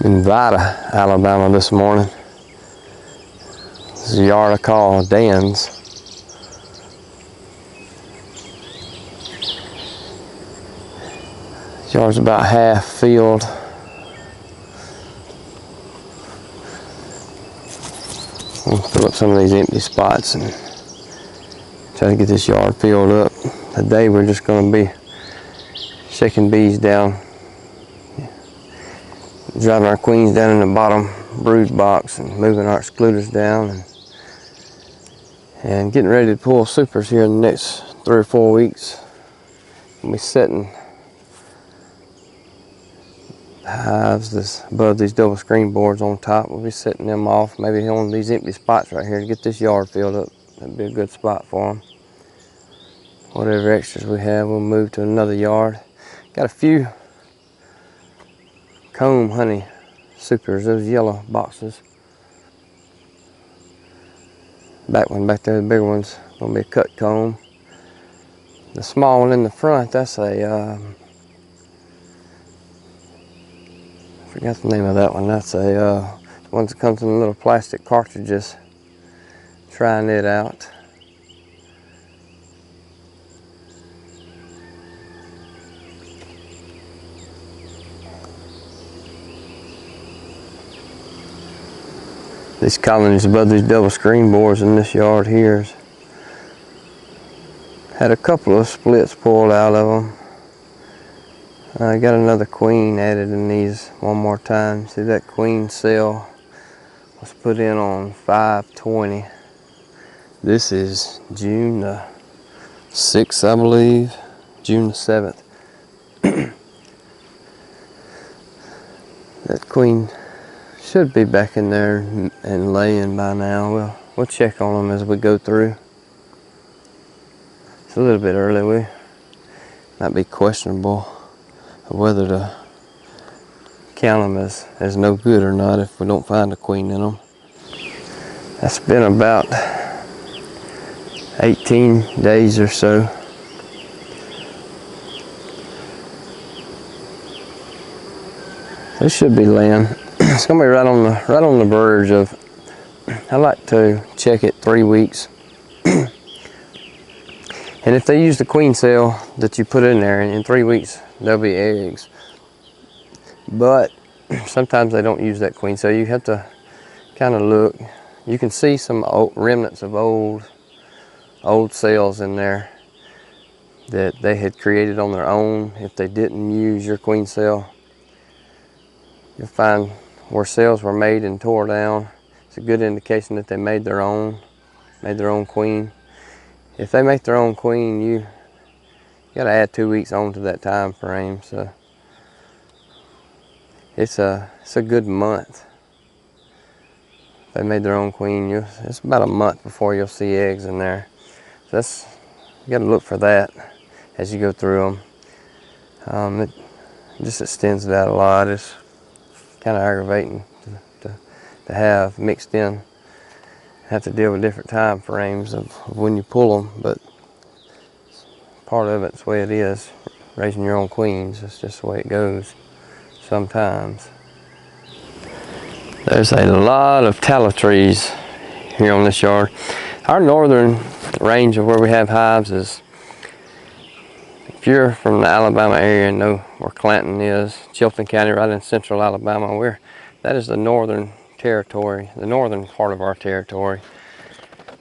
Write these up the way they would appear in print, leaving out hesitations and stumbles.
In Vida, Alabama this morning. This is a yard I call Dan's. This yard's about half filled. I'm gonna fill up some of these empty spots and try to get this yard filled up. Today we're just gonna be shaking bees down, driving our queens down in the bottom brood box and moving our excluders down and getting ready to pull supers here in the next 3 or 4 weeks. We'll be setting the hives that's above these double screen boards on top. We'll be setting them off maybe on these empty spots right here to get this yard filled up. That'd be a good spot for them. Whatever extras we have, we'll move to another yard. Got a few comb honey supers, those yellow boxes. Back one back there, the bigger one's gonna be a cut comb. The small one in the front, that's a I forgot the name of that one. That's a one that comes in little plastic cartridges. Trying it out. These colonies above these double screen boards in this yard here had a couple of splits pulled out of them. I got another queen added in these one more time. See, that queen cell was put in on 5/20. This is June the 6th, I believe. June the 7th. That queen should be back in there and laying by now. We'll check on them as we go through. It's a little bit early. We might be questionable of whether to count them as no good or not if we don't find a queen in them. That's been about 18 days or so. They should be laying. It's gonna be right on the verge of. I like to check it 3 weeks, and if they use the queen cell that you put in there, in 3 weeks there'll be eggs. But sometimes they don't use that queen cell. You have to kind of look. You can see some remnants of old cells in there that they had created on their own. If they didn't use your queen cell, you'll find where cells were made and tore down. It's a good indication that they made their own queen. If they make their own queen, you gotta add 2 weeks onto that time frame. So it's a good month. If they made their own queen, it's about a month before you'll see eggs in there. So you gotta look for that as you go through them. It just extends it out a lot. It's kind of aggravating to have mixed in. Have to deal with different time frames of when you pull them, but part of it's the way it is. Raising your own queens, it's just the way it goes sometimes. There's a lot of tallow trees here on this yard. Our northern range of where we have hives is, if you're from the Alabama area and know where Clanton is, Chilton County, right in central Alabama, that is the northern territory, the northern part of our territory.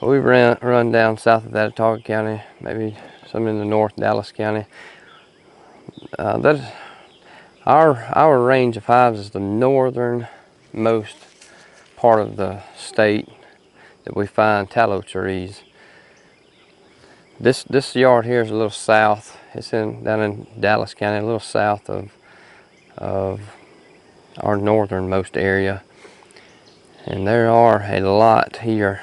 We run down south of that, Autauga County, maybe some in the north, Dallas County. Our range of hives is the northernmost part of the state that we find tallow trees. This yard here is a little south. It's down in Dallas County, a little south of our northernmost area. And there are a lot here.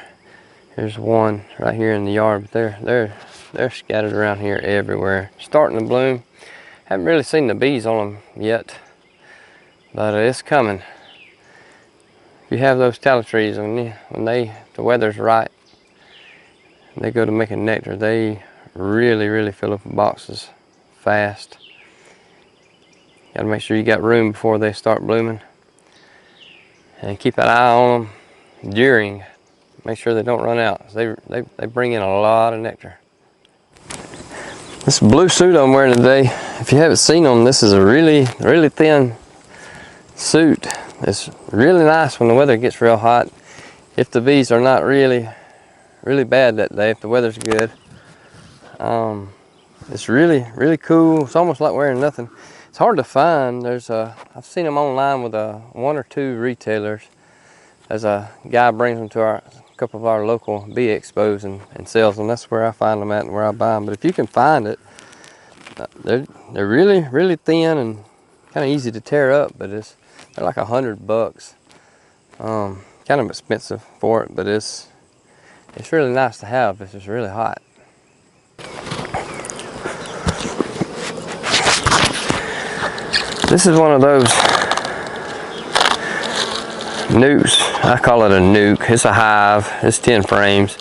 There's one right here in the yard, but they're scattered around here everywhere. Starting to bloom. Haven't really seen the bees on them yet, but it's coming. If you have those tallow trees, when the weather's right, they go to making nectar, they really fill up the boxes fast. Gotta make sure you got room before they start blooming. and keep an eye on them during. Make sure they don't run out. They bring in a lot of nectar. This blue suit I'm wearing today, if you haven't seen them, this is a really thin suit. It's really nice when the weather gets real hot. If the bees are not really bad that day, if the weather's good. It's really cool. It's almost like wearing nothing. It's hard to find. I've seen them online with one or two retailers. There's a guy brings them to a couple of our local bee expos and sells them. That's where I find them at and where I buy them. But if you can find it, they're really thin and kind of easy to tear up. But they're like $100. Kind of expensive for it, but it's really nice to have if it's really hot. This is one of those nucs. I call it a nuc. It's a hive. It's 10 frames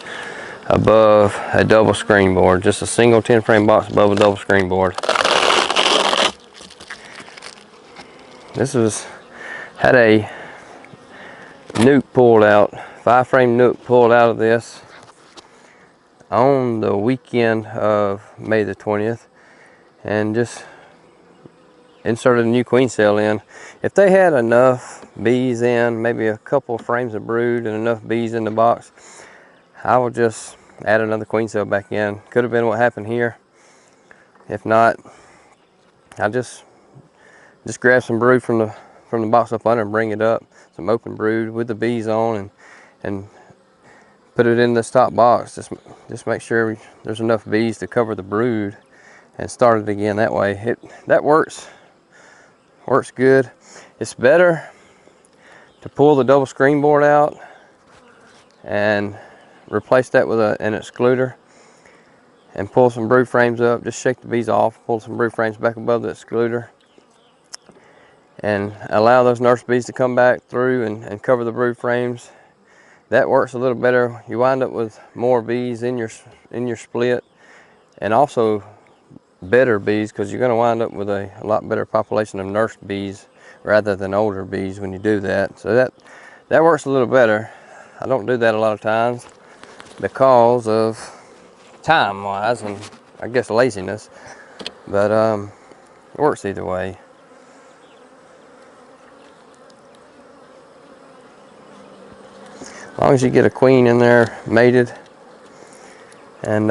above a double screen board. Just a single 10 frame box above a double screen board. Had a nuc pulled out, 5 frame nuc pulled out of this on the weekend of May the 20th, and just inserted a new queen cell in. If they had enough bees in, maybe a couple of frames of brood and enough bees in the box, I will just add another queen cell back in. Could have been what happened here. If not, I just grab some brood from the box up under and bring it up, some open brood with the bees on, and put it in this top box. Just make sure there's enough bees to cover the brood, and start it again that way. That works good. It's better to pull the double screen board out and replace that with an excluder and pull some brood frames up. Just shake the bees off, pull some brood frames back above the excluder, and allow those nurse bees to come back through and cover the brood frames. That works a little better. You wind up with more bees in your split, and also better bees, because you're going to wind up with a lot better population of nurse bees rather than older bees when you do that. So that works a little better. I don't do that a lot of times because of time wise and I guess laziness, but it works either way. As long as you get a queen in there mated and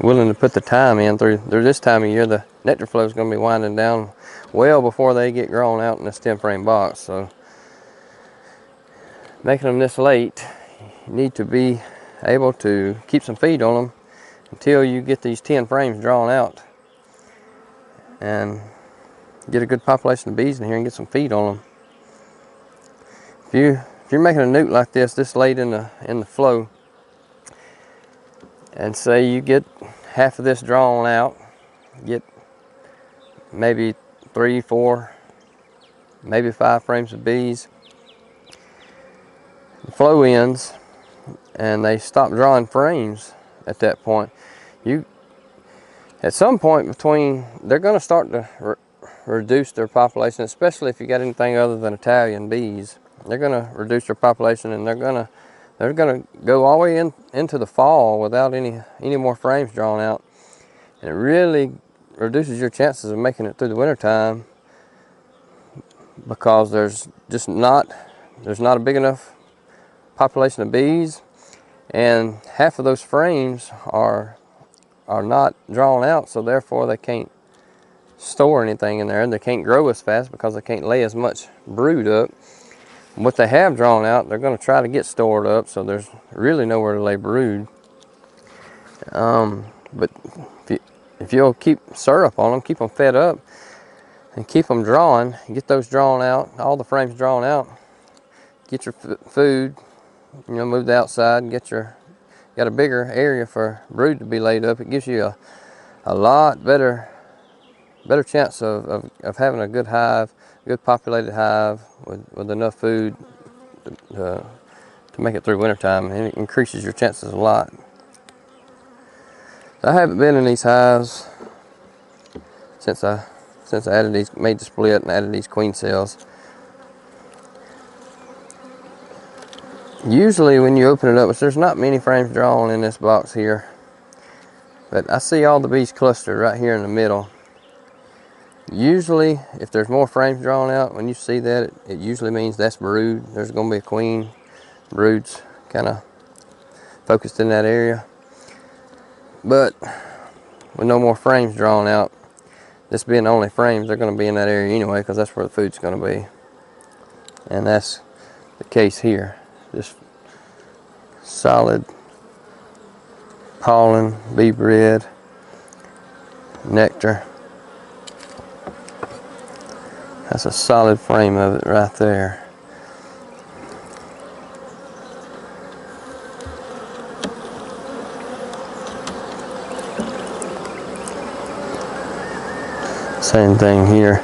willing to put the time in through this time of year, the nectar flow is going to be winding down well before they get grown out in this 10 frame box. So making them this late, you need to be able to keep some feed on them until you get these 10 frames drawn out and get a good population of bees in here and get some feed on them. If you're making a nuc like this late in the flow, and say you get half of this drawn out, get maybe 3, 4, maybe 5 frames of bees, the flow ends and they stop drawing frames at that point. At some point between, they're going to start to reduce their population, especially if you got anything other than Italian bees. They're going to reduce their population, and they're going to go all the way into the fall without any more frames drawn out. And it really reduces your chances of making it through the winter time, because there's not a big enough population of bees, and half of those frames are not drawn out, so therefore they can't store anything in there, and they can't grow as fast because they can't lay as much brood up. What they have drawn out, they're going to try to get stored up, so there's really nowhere to lay brood. But if you'll keep syrup on them, keep them fed up, and keep them drawing, get those drawn out, all the frames drawn out, get your food, move the outside, and got a bigger area for brood to be laid up. It gives you a lot better chance of having a good hive, good populated hive with enough food to make it through wintertime, and it increases your chances a lot. I haven't been in these hives since I made the split and added these queen cells. Usually when you open it up, there's not many frames drawn in this box here, but I see all the bees clustered right here in the middle. Usually if there's more frames drawn out, when you see that, it usually means that's brood. There's going to be a queen. Brood's kind of focused in that area. But with no more frames drawn out, this being the only frames, they're going to be in that area anyway, because that's where the food's going to be. And that's the case here. Just solid pollen, bee bread, nectar. That's a solid frame of it right there. Same thing here.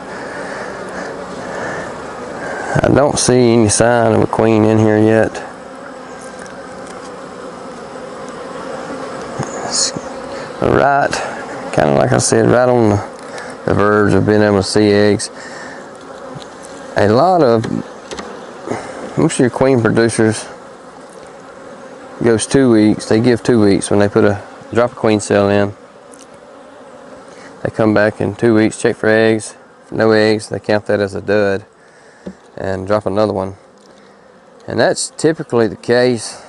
I don't see any sign of a queen in here yet. It's right, kind of like I said, right on the verge of being able to see eggs. Most of your queen producers goes 2 weeks. They give 2 weeks when they drop a queen cell in. They come back in 2 weeks, check for eggs. No eggs, they count that as a dud and drop another one. And that's typically the case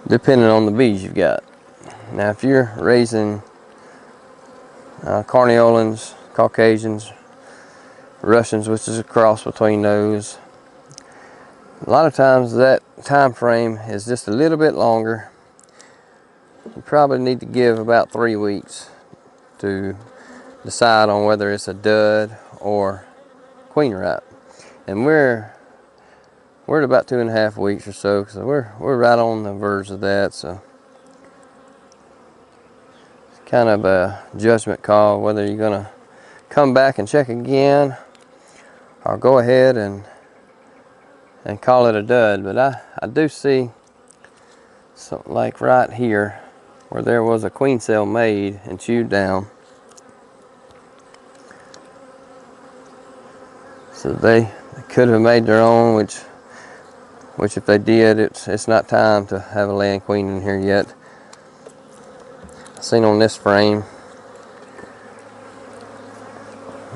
depending on the bees you've got. Now if you're raising Carniolans, Caucasians, Russians, which is a cross between those, a lot of times that time frame is just a little bit longer. You probably need to give about 3 weeks to decide on whether it's a dud or queen ripe. And we're at about 2.5 weeks or so, so we're right on the verge of that. So it's kind of a judgment call whether you're gonna come back and check again or go ahead and call it a dud. But I do see something like right here where there was a queen cell made and chewed down. So they could have made their own, which if they did, it's not time to have a laying queen in here yet. I seen on this frame,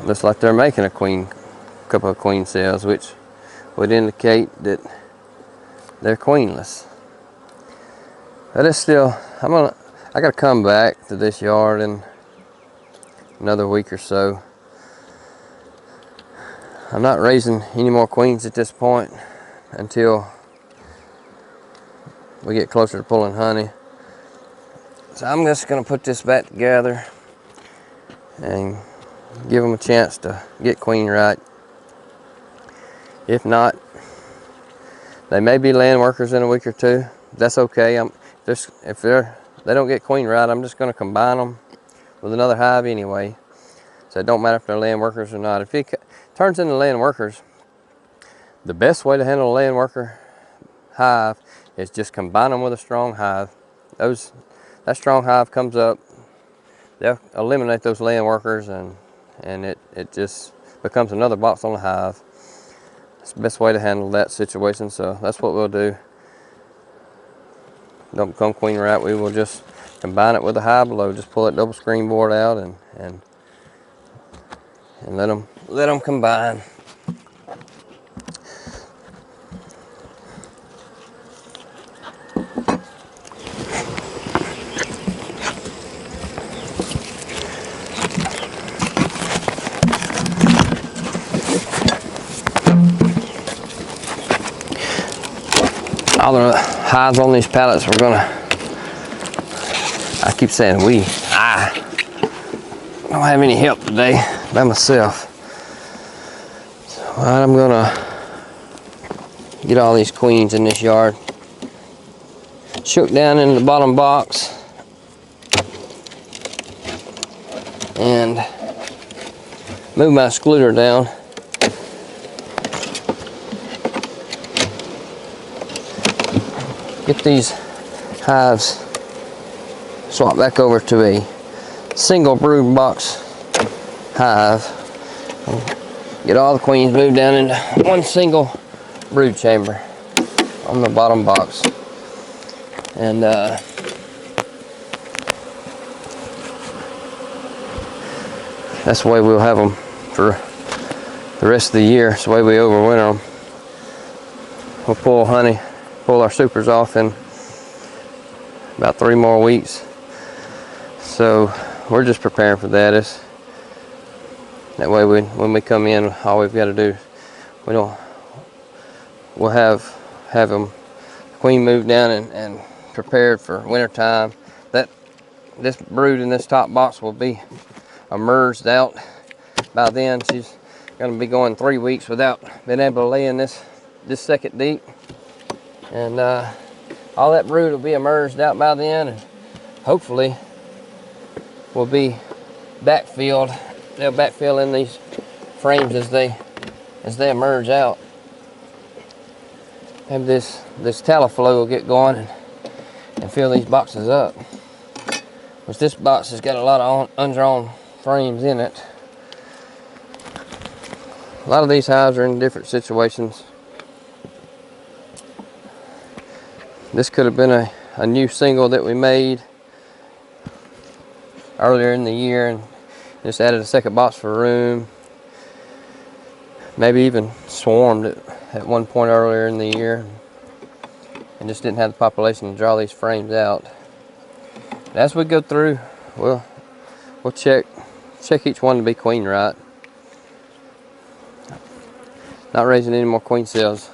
looks like they're making a couple of queen cells, which would indicate that they're queenless. But it's still, I gotta come back to this yard in another week or so. I'm not raising any more queens at this point until we get closer to pulling honey. So I'm just gonna put this back together and give them a chance to get queen right. If not, they may be laying workers in a week or two. That's okay. If they don't get queen right, I'm just gonna combine them with another hive anyway. So it don't matter if they're laying workers or not. If it turns into laying workers, the best way to handle a laying worker hive is just combine them with a strong hive. That strong hive comes up, they'll eliminate those laying workers, and it just becomes another box on the hive. It's the best way to handle that situation, so that's what we'll do. Don't become queen right, we will just combine it with the hive below. Just pull that double screen board out and let them combine. All the hives on these pallets, I keep saying I don't have any help today by myself. So I'm gonna get all these queens in this yard, shook down in the bottom box, and move my excluder down. Get these hives swapped back over to a single brood box hive. Get all the queens moved down into one single brood chamber on the bottom box. And that's the way we'll have them for the rest of the year. It's the way we overwinter them. We'll pull our supers off in about 3 more weeks. So we're just preparing for that. That way when we come in, all we've got to do, we'll have them queen moved down and prepared for winter time. This brood in this top box will be emerged out by then. She's going to be going 3 weeks without being able to lay in this second deep, and all that brood will be emerged out by then, and hopefully will be backfilled. They'll backfill in these frames as they emerge out. Maybe this tallow flow will get going and fill these boxes up. Which this box has got a lot of undrawn frames in it. A lot of these hives are in different situations. This could have been a new single that we made earlier in the year and just added a second box for room. Maybe even swarmed at one point earlier in the year and just didn't have the population to draw these frames out. As we go through, we'll check each one to be queen right. Not raising any more queen cells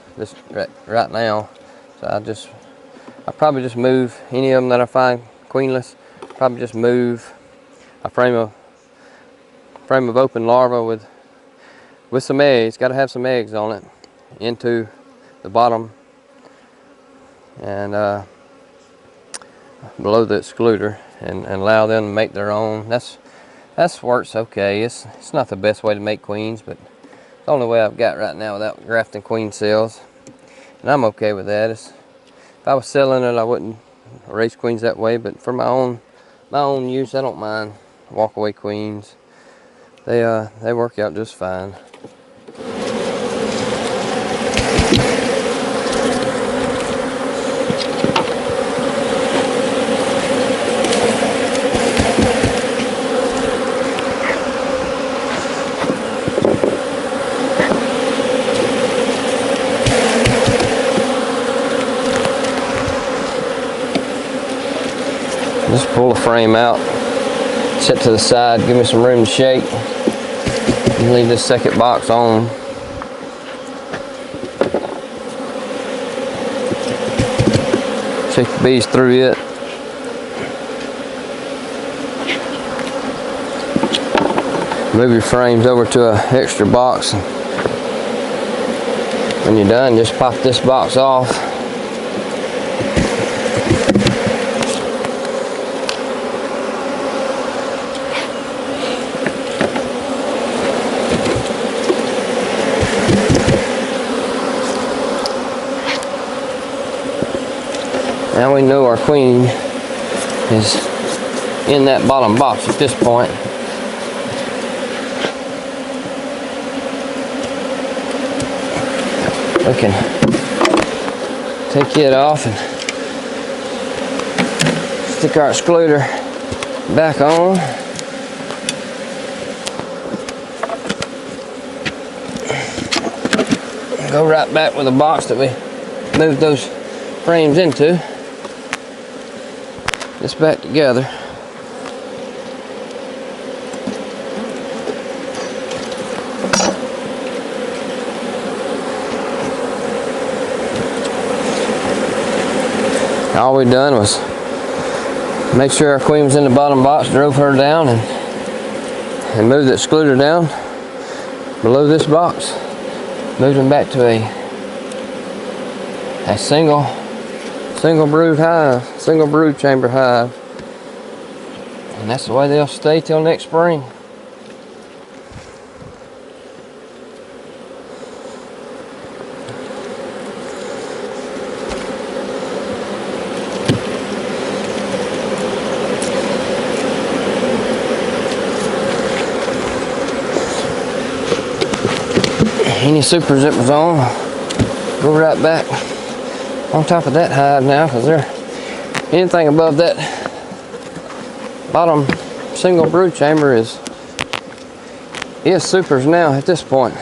right now, so I probably just move any of them that I find queenless. Probably just move a frame of open larva with some eggs. Got to have some eggs on it into the bottom and below the excluder, and allow them to make their own. That's works okay. It's not the best way to make queens, but it's the only way I've got right now without grafting queen cells, and I'm okay with that. If I was selling it, I wouldn't raise queens that way, but for my own use, I don't mind walkaway queens. They work out just fine. Just pull the frame out, set to the side, give me some room to shake, and leave this second box on. Shake the bees through it. Move your frames over to an extra box. When you're done, just pop this box off. Now we know our queen is in that bottom box at this point. We can take it off and stick our excluder back on. Go right back with the box that we moved those frames into. This back together. All we done was make sure our queen was in the bottom box, drove her down, and moved the excluder down below this box. Moved them back to a single brood hive, single brood chamber hive. And that's the way they'll stay till next spring. Any super zip was on, Go right back on top of that hive now, because there, anything above that bottom single brood chamber is supers now at this point.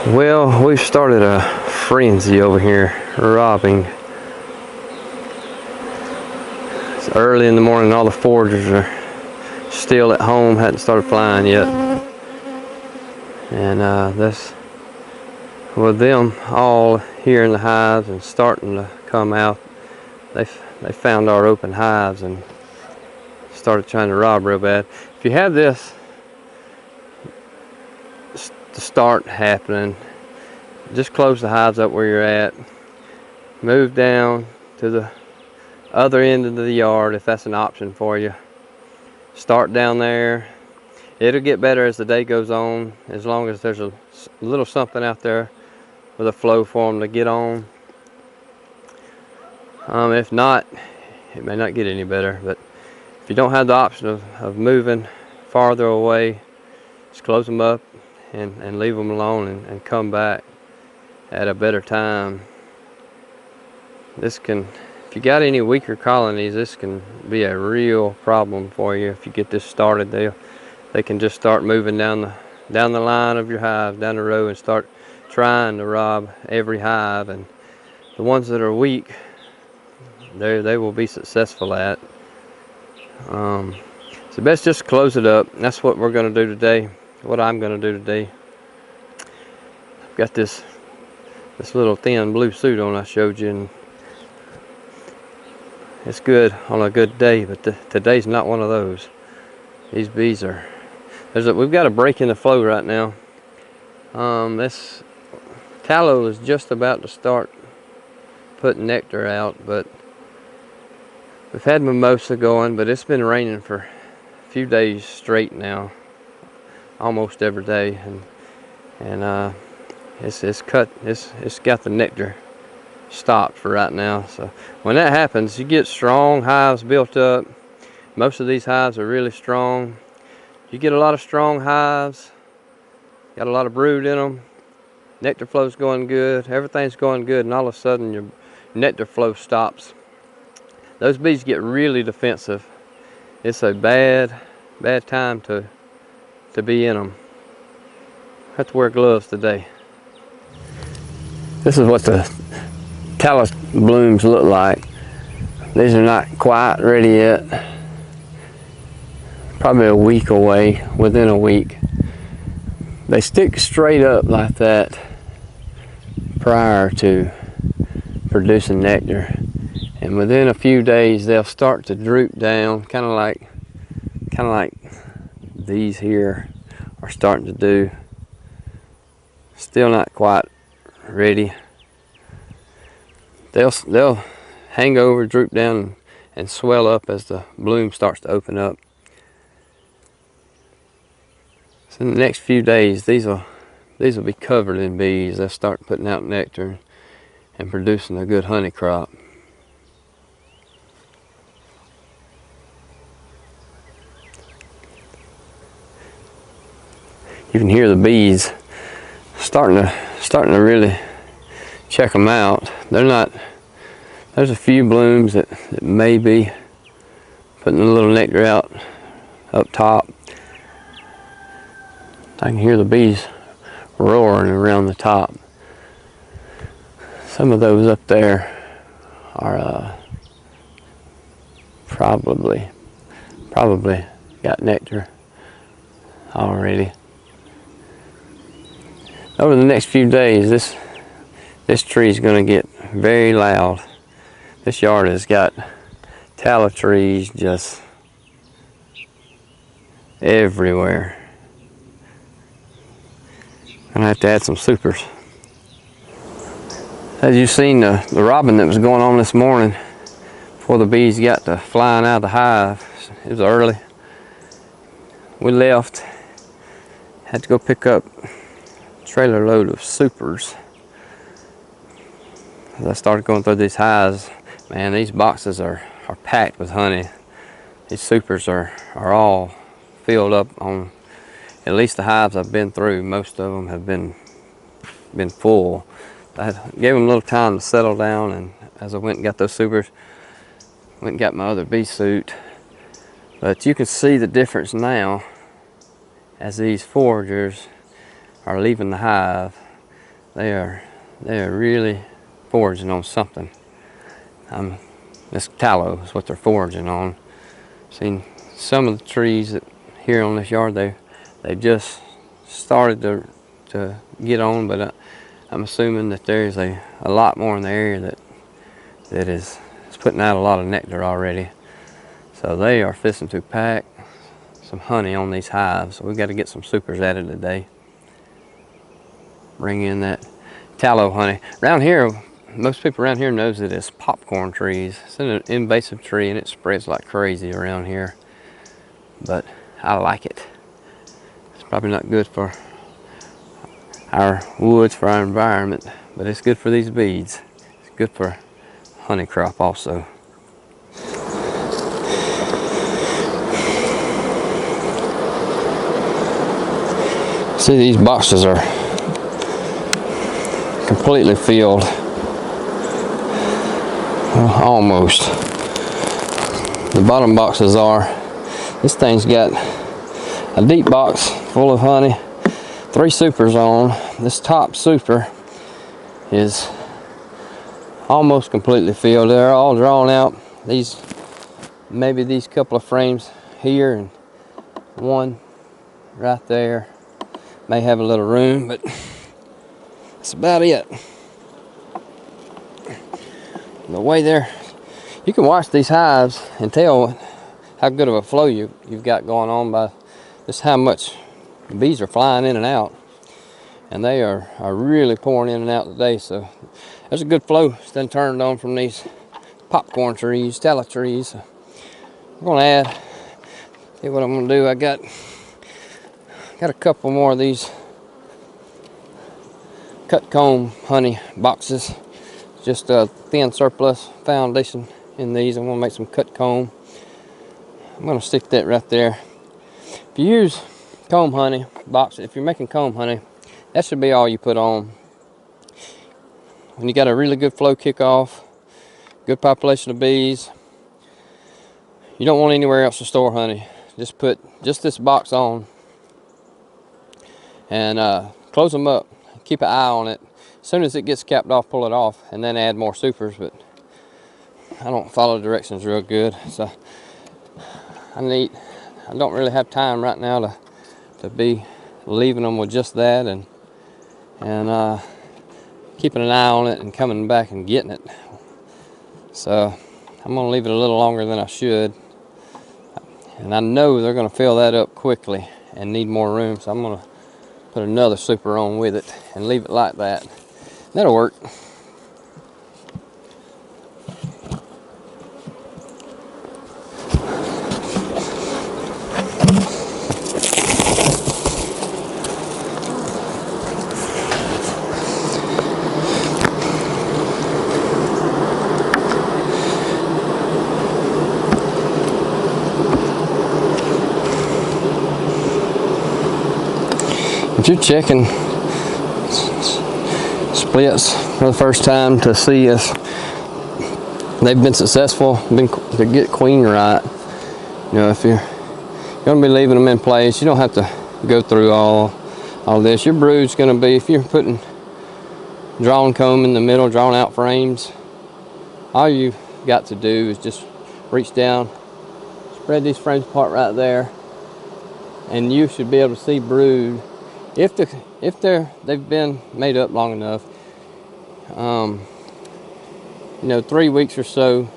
Well, we've started a frenzy over here robbing. It's early in the morning, all the foragers are still at home, hadn't started flying yet. And this, with them all here in the hives and starting to come out, they found our open hives and started trying to rob real bad. If you have this to start happening, just close the hives up where you're at, move down to the other end of the yard if that's an option for you. Start down there. It'll get better as the day goes on, as long as there's a little something out there with a flow for them to get on. If not, it may not get any better, but if you don't have the option of moving farther away, just close them up and leave them alone and come back at a better time. This can, if you got any weaker colonies, this can be a real problem for you. If you get this started, they can just start moving down the line of your hive, down the row, and start trying to rob every hive. And the ones that are weak, they will be successful at. So best just close it up. And that's what we're going to do today. What I'm going to do today. I've got this little thin blue suit on I showed you, and it's good on a good day, but today's not one of those. These bees are, we've got a break in the flow right now. This tallow is just about to start putting nectar out, but we've had mimosa going, but it's been raining for a few days straight now, almost every day, and it's got the nectar stopped for right now. So when that happens, you get strong hives built up. Most of these hives are really strong. You get a lot of strong hives, got a lot of brood in them, nectar flow's going good, everything's going good, and all of a sudden your nectar flow stops. Those bees get really defensive. It's a bad time to be in them. I have to wear gloves today. This is what the tallow blooms look like. These are not quite ready yet. Probably a week away, within a week. They stick straight up like that prior to producing nectar. And within a few days they'll start to droop down, kind of like these here are starting to do. Still not quite ready. They'll hang over, droop down, and swell up as the bloom starts to open up. So in the next few days, these will be covered in bees. They'll start putting out nectar and producing a good honey crop. You can hear the bees starting to really check them out. There's a few blooms that may be putting a little nectar out up top. I can hear the bees roaring around the top. Some of those up there are probably got nectar already. Over the next few days, this tree is going to get very loud. This yard has got tallow trees just everywhere. I'm gonna have to add some supers. As you seen the robbing that was going on this morning before the bees got to flying out of the hive. It was early. We left, had to go pick up a trailer load of supers. As I started going through these hives, man, these boxes are packed with honey. These supers are all filled up on, at least the hives I've been through, most of them have been full. I gave them a little time to settle down, and as I went and got those supers, went and got my other bee suit. But you can see the difference now as these foragers are leaving the hive. They are really foraging on something. This tallow is what they're foraging on. Seen some of the trees that here on this yard, they just started to get on, but I'm assuming that there's a lot more in the area that is putting out a lot of nectar already. So they are fixing to pack some honey on these hives. So we've got to get some supers added today. Bring in that tallow honey. Around here, most people around here knows that it's popcorn trees. It's an invasive tree and it spreads like crazy around here. But I like it. It's probably not good for our woods, for our environment, but it's good for these bees. It's good for honey crop also. See, these boxes are completely filled. Well, almost. The bottom boxes are. This thing's got a deep box full of honey, 3 supers on. This top super is almost completely filled. They're all drawn out. Maybe these couple of frames here and one right there may have a little room, but that's about it. The way you can watch these hives and tell how good of a flow you've got going on by just how much bees are flying in and out. And they are really pouring in and out today. So there's a good flow that's been turned on from these popcorn trees, tallow trees. So I'm going to add, see what I'm going to do. I got a couple more of these cut comb honey boxes. Just a thin surplus foundation in these. I'm going to make some cut comb. I'm going to stick that right there. If you use comb honey box, if you're making comb honey, that should be all you put on. When you got a really good flow kickoff, good population of bees, you don't want anywhere else to store honey. Just put this box on and close them up. Keep an eye on it. As soon as it gets capped off, pull it off, and then add more supers. But I don't follow directions real good, so I don't really have time right now to be leaving them with just that and keeping an eye on it and coming back and getting it. So I'm gonna leave it a little longer than I should, and I know they're gonna fill that up quickly and need more room, so I'm gonna put another super on with it and leave it like that. That'll work. If you're checking splits for the first time to see if they've been successful, to get queen right, you know, if you're going to be leaving them in place, you don't have to go through all this. Your brood's going to be, if you're putting drawn comb in the middle, drawn out frames, all you've got to do is just reach down, spread these frames apart right there, and you should be able to see brood. If they've been made up long enough, you know, 3 weeks or so,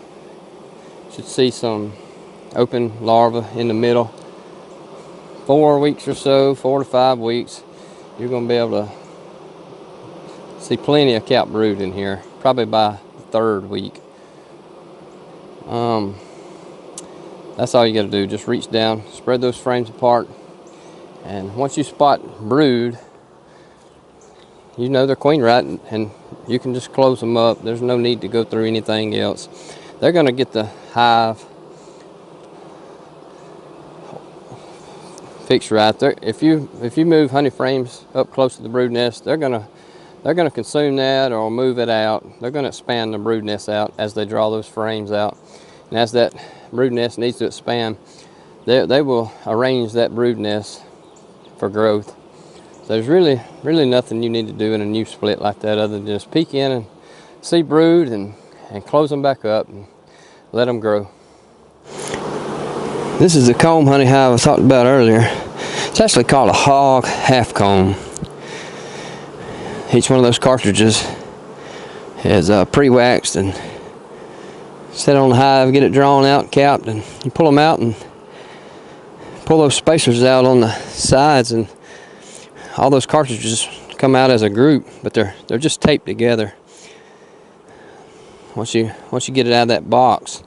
should see some open larvae in the middle. 4 weeks or so, 4 to 5 weeks, you're going to be able to see plenty of cap brood in here. probably by the third week. That's all you got to do. Just reach down, spread those frames apart, and once you spot brood, you know they're queen right, and you can just close them up. There's no need to go through anything else. They're going to get the hive fixed right. If you move honey frames up close to the brood nest, they're gonna consume that or move it out. They're gonna expand the brood nest out as they draw those frames out, and as that brood nest needs to expand, they will arrange that brood nest for growth. So there's really nothing you need to do in a new split like that other than just peek in and see brood and close them back up and let them grow. This is the comb honey hive I talked about earlier. It's actually called a hog half comb. Each one of those cartridges is pre-waxed and set on the hive, get it drawn out, capped, and you pull them out and pull those spacers out on the sides, and all those cartridges come out as a group, but they're just taped together. Once you get it out of that box,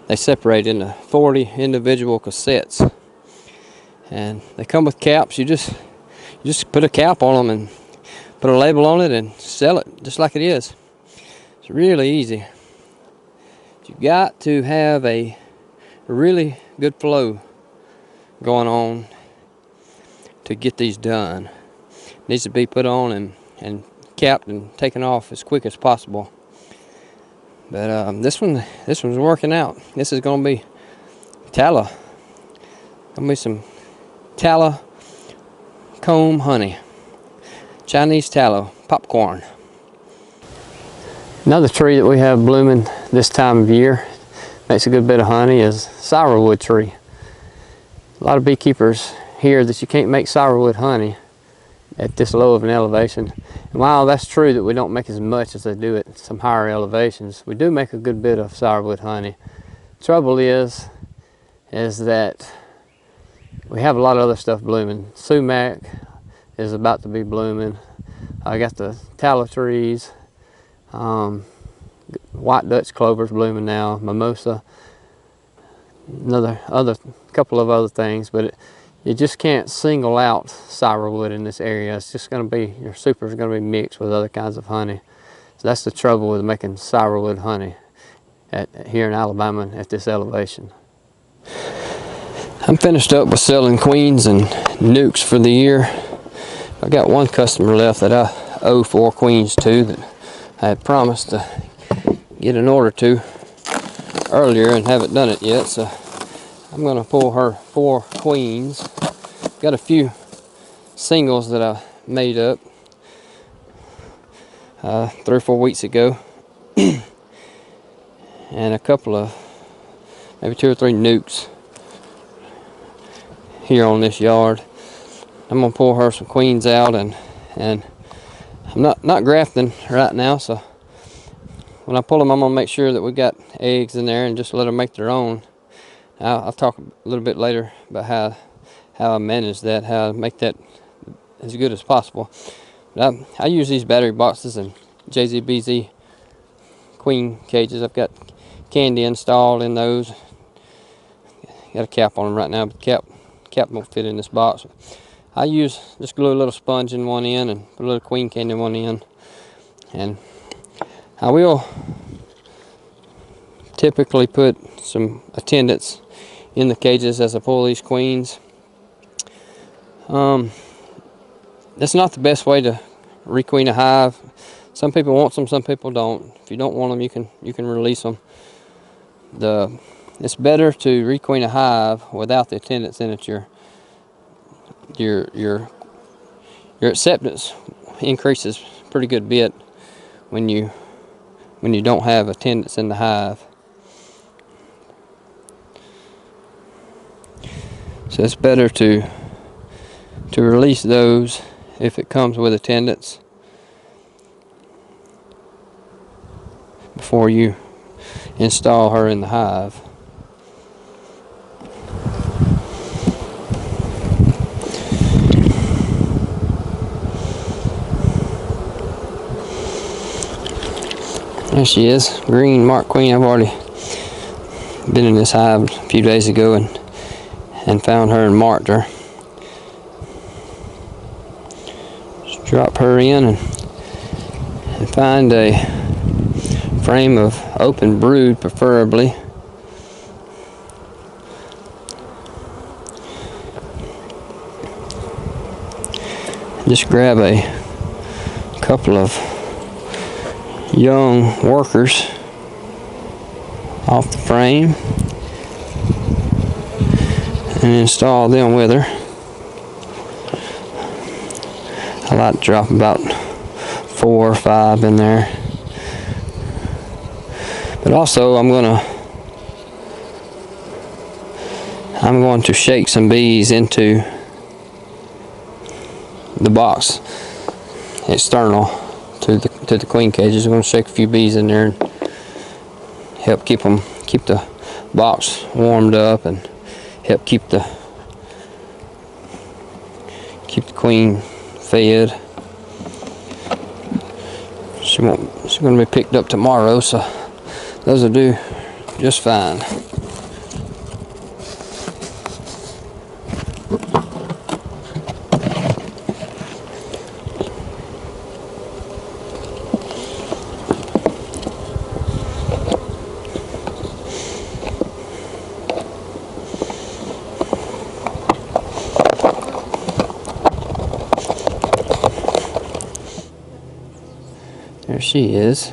they separate into 40 individual cassettes, and they come with caps. You just put a cap on them and put a label on it and sell it just like it is. It's really easy. You got to have a really good flow going on to get these done. It needs to be put on and capped and taken off as quick as possible. But this one's working out. This is gonna be tallow. Gonna be some tallow comb honey. Chinese tallow, popcorn. Another tree that we have blooming this time of year, makes a good bit of honey, is sourwood tree. A lot of beekeepers hear that you can't make sourwood honey at this low of an elevation. And while that's true that we don't make as much as they do at some higher elevations, we do make a good bit of sourwood honey. Trouble is that we have a lot of other stuff blooming. Sumac is about to be blooming. I got the tallow trees. White Dutch clover's blooming now. Mimosa. Other couple of other things, but you just can't single out sourwood in this area. It's just going to be, your super's going to be mixed with other kinds of honey. So that's the trouble with making sourwood honey here in Alabama at this elevation. I'm finished up with selling queens and nucs for the year. I got one customer left that I owe 4 queens to that I had promised to get an order to earlier and haven't done it yet. So I'm going to pull her 4 queens. Got a few singles that I made up 3 or 4 weeks ago. And a couple of, maybe 2 or 3 nucs here on this yard. I'm going to pull her some queens out, and I'm not grafting right now, so when I pull them, I'm going to make sure that we got eggs in there and just let them make their own. I'll talk a little bit later about how I manage that, how I make that as good as possible. But I use these battery boxes and JZBZ queen cages. I've got candy installed in those. Got a cap on them right now, but cap won't fit in this box. I just glue a little sponge in one end and put a little queen candy in one end. And I will typically put some attendants in the cages as I pull these queens. That's not the best way to requeen a hive. Some people want them, some people don't. If you don't want them, you can release them. It's better to requeen a hive without the attendants in it. Your acceptance increases pretty good bit when you don't have attendants in the hive. So it's better to release those if it comes with attendants before you install her in the hive. There she is, green marked queen. I've already been in this hive a few days ago and found her and marked her. Just drop her in and find a frame of open brood, preferably. Just grab a couple of young workers off the frame and install them with her. I like to drop about 4 or 5 in there. But also I'm going to shake some bees into the box external to the queen cages. I'm going to shake a few bees in there and help keep the box warmed up and help keep the queen fed. She's going to be picked up tomorrow, so those will do just fine. There she is.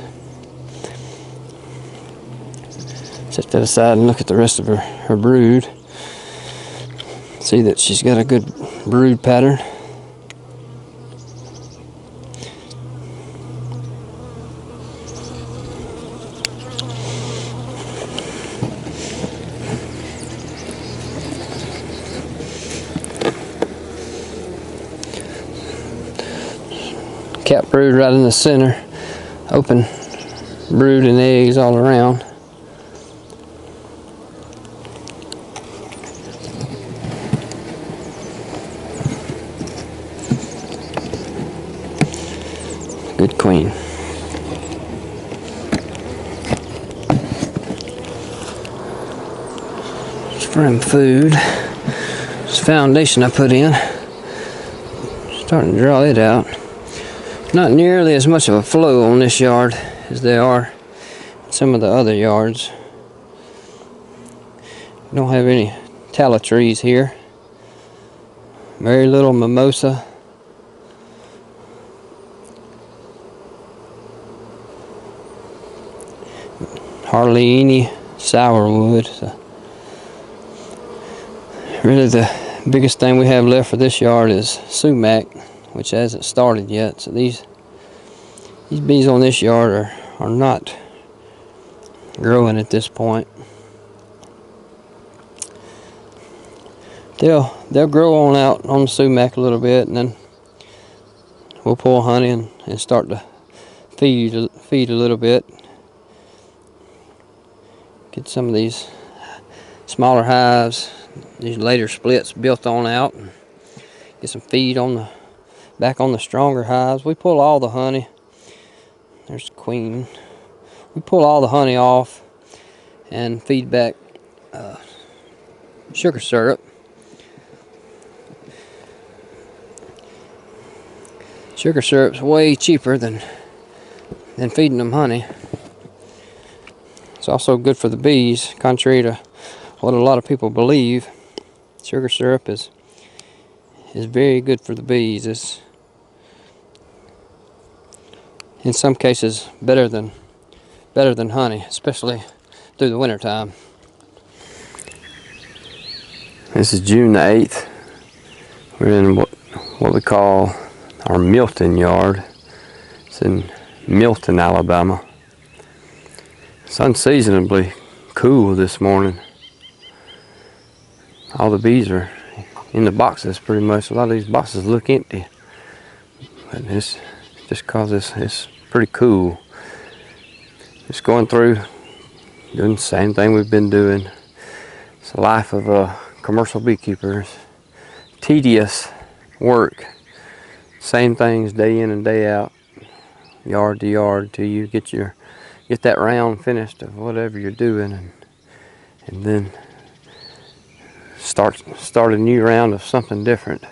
Set that aside and look at the rest of her brood. See that she's got a good brood pattern. Cap brood right in the center. Open brood and eggs all around. Good queen. Spring food. This foundation I put in. Starting to draw it out. Not nearly as much of a flow on this yard as they are in some of the other yards. We don't have any tallow trees here. Very little mimosa. Hardly any sourwood. So really the biggest thing we have left for this yard is sumac, which hasn't started yet. So these bees on this yard are not growing at this point. They'll grow on out on the sumac a little bit, and then we'll pull honey and start to feed a little bit. Get some of these smaller hives, these later splits built on out, and get some feed back on the stronger hives. We pull all the honey. There's the queen. We pull all the honey off and feed back sugar syrup. Sugar syrup's way cheaper than feeding them honey. It's also good for the bees, contrary to what a lot of people believe. Sugar syrup is very good for the bees. It's in some cases better than honey, especially through the winter time. This is June the 8th. We're in what we call our Milton yard. It's in Milton, Alabama. It's unseasonably cool this morning. All the bees are in the boxes pretty much. A lot of these boxes look empty. But it's just because it's pretty cool. Just going through, doing the same thing we've been doing. It's the life of a commercial beekeeper. It's tedious work. Same things day in and day out, yard to yard, till you get your get that round finished of whatever you're doing, and then start a new round of something different.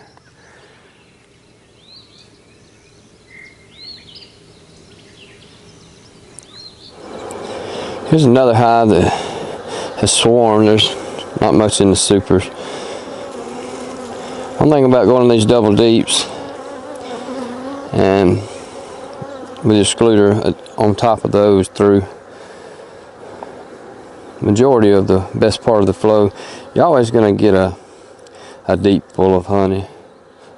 Here's another hive that has swarmed. There's not much in the supers. One thing about going in these double deeps and with the excluder on top of those through majority of the best part of the flow, you're always going to get a deep full of honey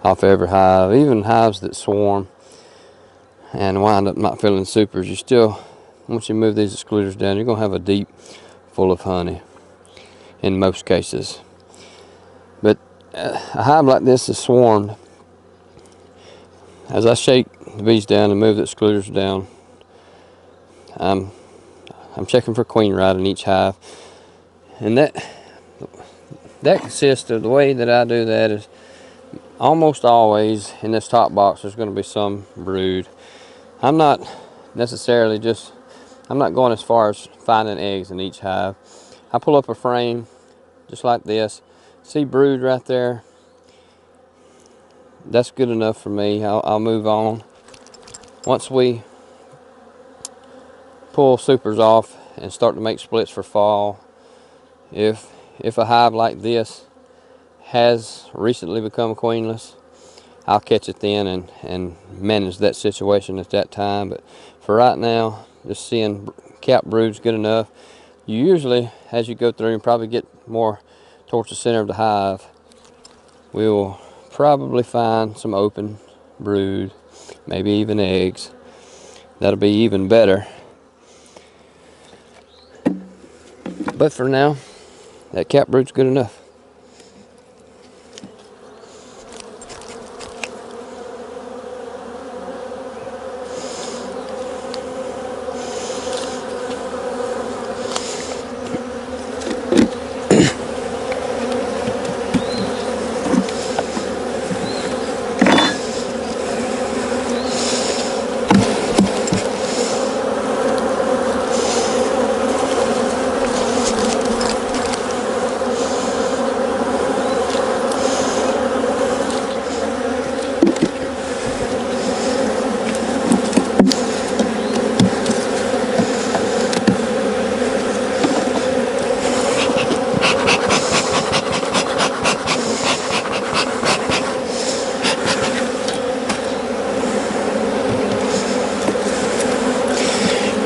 off every hive. Even hives that swarm and wind up not filling supers, you still, once you move these excluders down, you're going to have a deep full of honey in most cases. But a hive like this is swarmed. As I shake the bees down and move the excluders down, I'm checking for queen rot in each hive, and that consists of, the way that I do that is almost always in this top box there's going to be some brood. I'm not necessarily I'm not going as far as finding eggs in each hive. I pull up a frame just like this, see brood right there, that's good enough for me. I'll move on. Once we pull supers off and start to make splits for fall, if a hive like this has recently become queenless, I'll catch it then and manage that situation at that time. But for right now, just seeing cap brood's good enough. You usually, as you go through and probably get more towards the center of the hive, we will probably find some open brood, maybe even eggs. That'll be even better. But for now, that cap brood's good enough.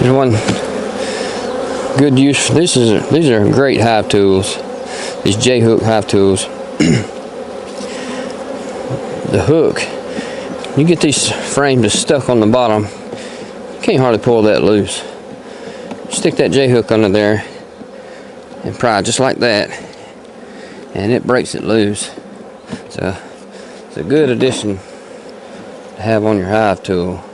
There's one good use. These are great hive tools. These J-hook hive tools. The hook, you get these frames just stuck on the bottom, you can't hardly pull that loose. Stick that J-hook under there and pry just like that, and it breaks it loose. So it's a good addition to have on your hive tool.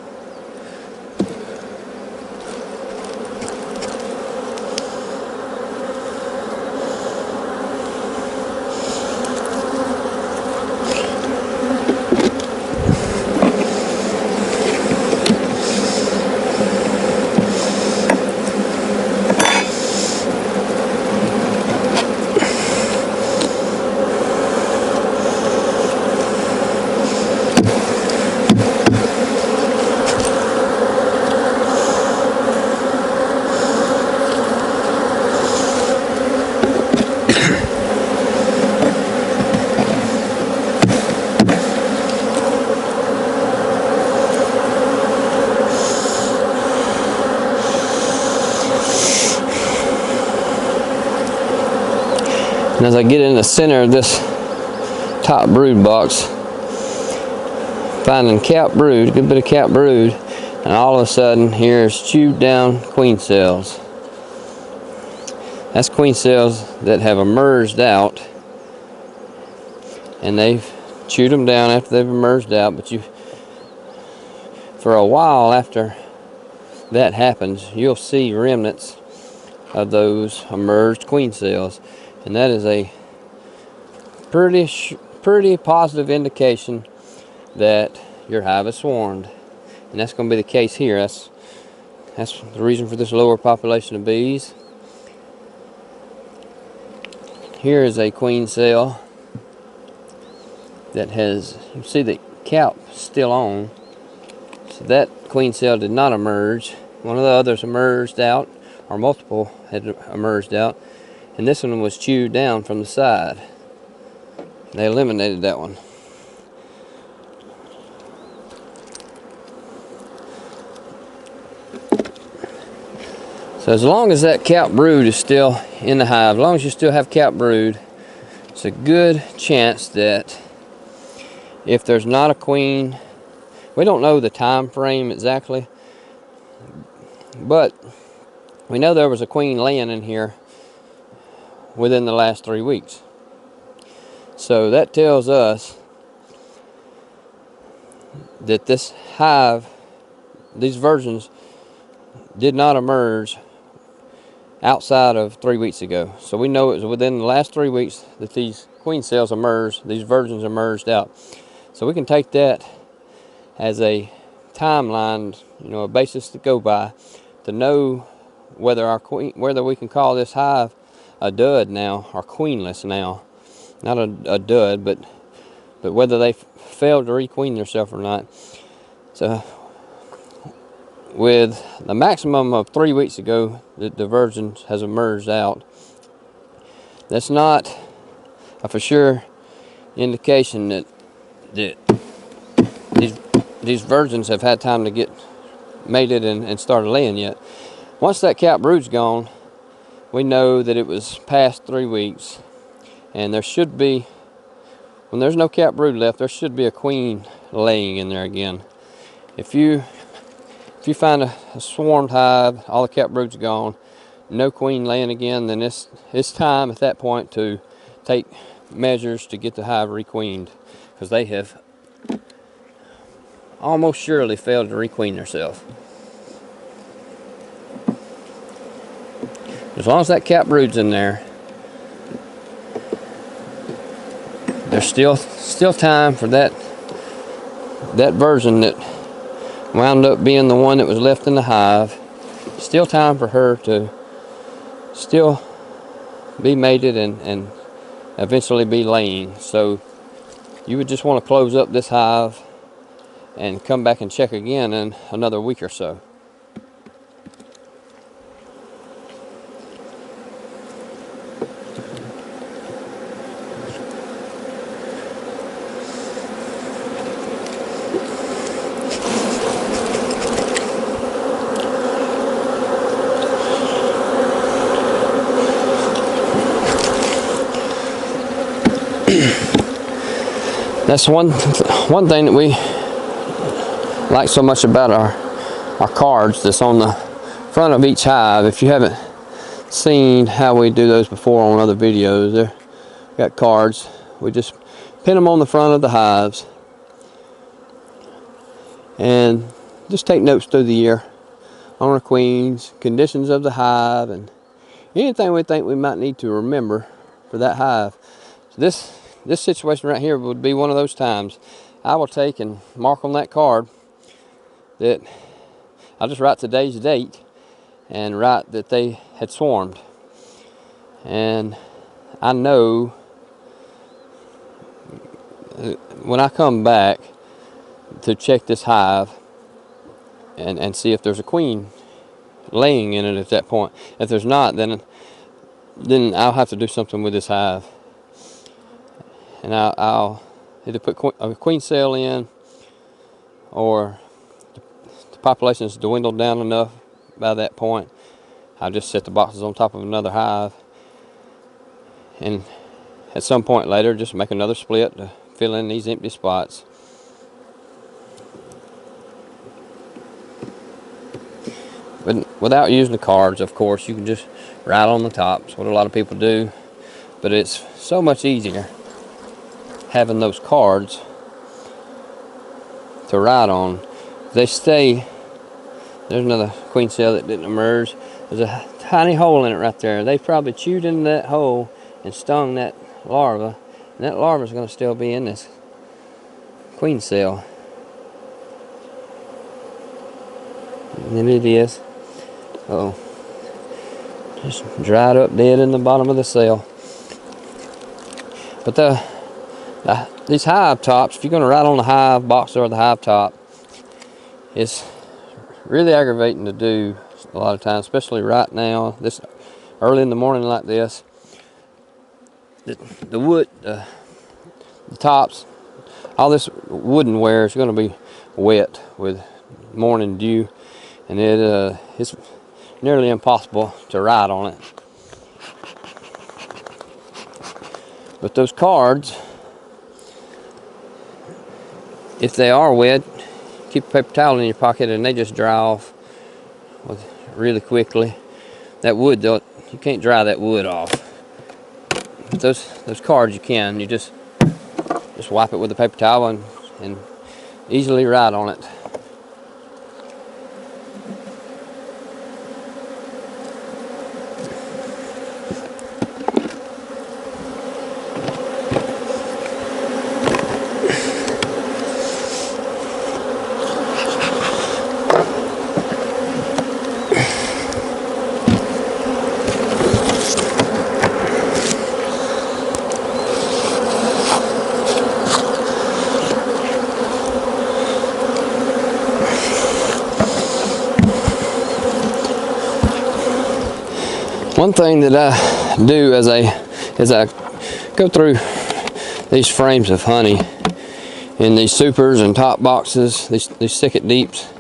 And as I get in the center of this top brood box, finding cap brood, a good bit of cap brood, and all of a sudden here's chewed down queen cells. That's queen cells that have emerged out, and they've chewed them down after they've emerged out. But for a while after that happens, you'll see remnants of those emerged queen cells. And that is a pretty positive indication that your hive is swarmed, and that's going to be the case here. That's That's the reason for this lower population of bees. Here is a queen cell that has, you see the cap still on. So that queen cell did not emerge. One of the others emerged out, or multiple had emerged out, and this one was chewed down from the side. They eliminated that one. So as long as that cap brood is still in the hive, as long as you still have cap brood, it's a good chance that if there's not a queen, we don't know the time frame exactly, but we know there was a queen laying in here within the last 3 weeks. So that tells us that this hive, these virgins, did not emerge outside of 3 weeks ago. So we know it was within the last 3 weeks that these queen cells emerged, these virgins emerged out. So we can take that as a timeline, a basis to go by to know whether we can call this hive a dud now or queenless now. Not a dud, but whether they failed to requeen themselves or not. So with the maximum of 3 weeks ago that the virgin has emerged out, that's not a for sure indication that these virgins have had time to get mated and started laying yet. Once that cap brood's gone, we know that it was past 3 weeks, and there should be, when there's no cap brood left, there should be a queen laying in there again. If you find a swarmed hive, all the cap brood's gone, no queen laying again, then it's time at that point to take measures to get the hive requeened, because they have almost surely failed to requeen themselves. As long as that cap brood's in there, there's still time for that virgin that wound up being the one that was left in the hive. Still time for her to still be mated and eventually be laying. So you would just want to close up this hive and come back and check again in another week or so. That's one thing that we like so much about our cards that's on the front of each hive. If you haven't seen how we do those before on other videos, we got cards. We just pin them on the front of the hives and just take notes through the year on our queens, conditions of the hive, and anything we think we might need to remember for that hive. So this situation right here would be one of those times. I will take and mark on that card that I'll just write today's date and write that they had swarmed. And I know when I come back to check this hive and see if there's a queen laying in it at that point. If there's not, then I'll have to do something with this hive. And I'll either put a queen cell in, or the population has dwindled down enough by that point, I'll just set the boxes on top of another hive, and at some point later just make another split to fill in these empty spots. But without using the cards, of course, you can just write on the top. It's what a lot of people do, but it's so much easier having those cards to write on. They stay. There's another queen cell that didn't emerge. There's a tiny hole in it right there. They probably chewed into that hole and stung that larva, and that larva is going to still be in this queen cell. And it is. Oh, just dried up dead in the bottom of the cell. But these hive tops, if you're going to write on the hive box or the hive top, it's really aggravating to do a lot of times, especially right now, this early in the morning like this. The wood, the tops, all this woodenware is going to be wet with morning dew, and it's nearly impossible to write on it. But those cards, if they are wet, keep a paper towel in your pocket and they just dry off really quickly. That wood, though, you can't dry that wood off. But those cards you can. You just wipe it with a paper towel and easily write on it. One thing that I do as I go through these frames of honey in these supers and top boxes, these thicket deeps,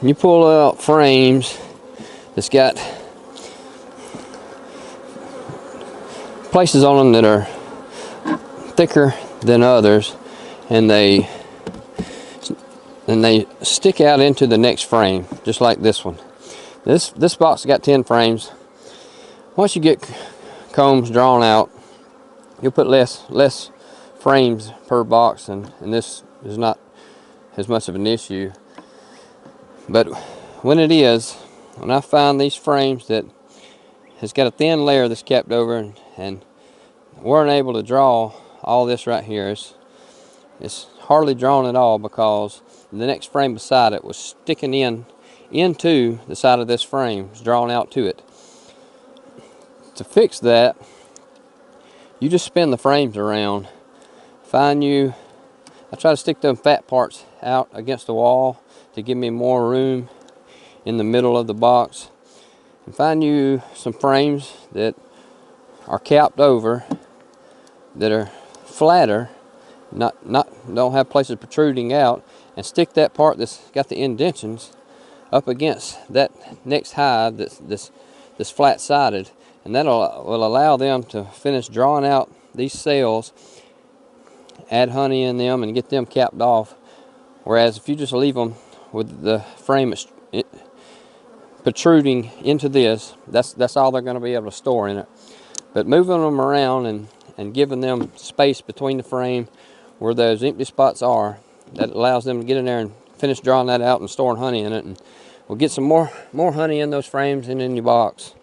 you pull out frames that's got places on them that are thicker than others, and they stick out into the next frame, just like this one. This box got 10 frames. Once you get combs drawn out, you'll put less frames per box, and this is not as much of an issue. But when I find these frames that has got a thin layer that's capped over and weren't able to draw all this right here, it's hardly drawn at all because the next frame beside it was sticking into the side of this frame, was drawn out to it. To fix that, you just spin the frames around. I try to stick them fat parts out against the wall to give me more room in the middle of the box, and find you some frames that are capped over, that are flatter, don't have places protruding out, and stick that part that's got the indentions up against that next hive that's flat-sided, and that will allow them to finish drawing out these cells, add honey in them, and get them capped off. Whereas if you just leave them with the frame protruding into this, that's all they're going to be able to store in it. But moving them around and giving them space between the frame where those empty spots are, that allows them to get in there and finish drawing that out and storing honey in it, and we'll get some more honey in those frames and in your box.